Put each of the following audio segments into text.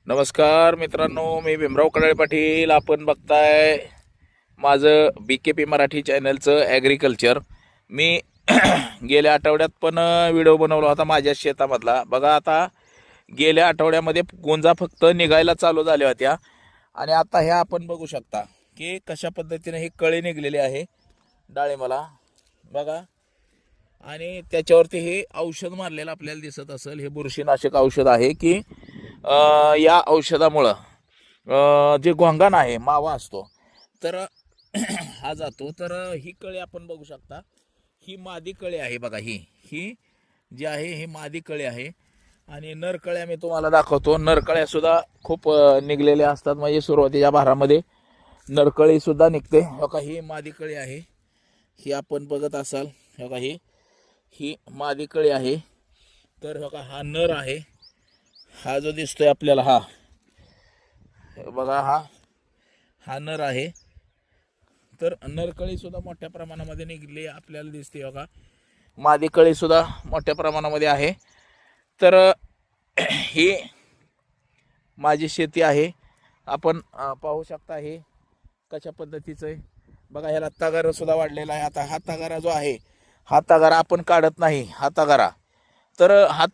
नमस्कार मित्रांनो, मी भीमराव कडाळे पाटील. आपण बघताय माझं BKP मराठी चॅनलचं ॲग्रिकल्चर. मी गेल्या आठवड्यात पण व्हिडिओ बनवला होता माझ्या शेतामधला. बघा, आता गेल्या आठवड्यामध्ये गुंजा फक्त निघायला चालू झाल्या होत्या आणि आता ह्या आपण बघू शकता की कशा पद्धतीने हे कळे निघलेले आहे डाळिंबाला. बघा, आणि त्याच्यावरती हे औषध मारलेलं आपल्याला दिसत असेल. हे बुरशीनाशक औषध आहे की या औषधामुळं जे गोंगान आहे, मावा असतो, तर हा जातो. तर ही कळी आपण बघू शकता, ही मादी कळी आहे. बघा, ही जी आहे ही मादी कळी आहे. आणि नरकळ्या मी तुम्हाला दाखवतो. नरकळ्या सुद्धा खूप निघलेल्या असतात, म्हणजे सुरुवातीच्या भारामध्ये नरकळी सुद्धा निघते. बघा, ही मादी कळी आहे. ही आपण बघत असाल, बघा, ही मादी कळी आहे. तर बघा, हा नर आहे. हा जो दिसतोय आपल्याला, हा बघा, हा नर आहे. तर नरकळी सुद्धा मोठ्या प्रमाणामध्ये निघली आपल्याला दिसते. बघा, मादी कळी सुद्धा मोठ्या प्रमाणामध्ये आहे. तर ही माझी शेती आहे. आपण पाहू शकता हे कशा पद्धतीचं आहे. बघा, ह्याला तगारा सुद्धा वाढलेला आहे. आता हा तगारा जो आहे, हा तगारा आपण काढत नाही. हा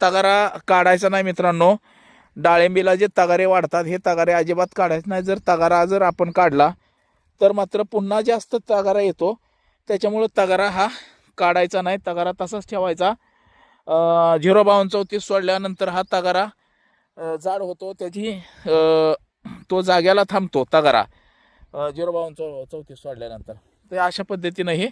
तगारा काढायचा नाही मित्रांनो. डाळिंबीला जे तगारे वाढतात, हे तगारे अजिबात काढायचे नाही. जर आपण काढला तर मात्र पुन्हा जास्त तगारा येतो. त्याच्यामुळं तगारा हा काढायचा नाही. तगारा तसाच ठेवायचा. 05234 सोडल्यानंतर हा तगारा जाड होतो. तो जाग्याला थांबतो तगारा 05234 सोडल्यानंतर. तर अशा पद्धतीनं हे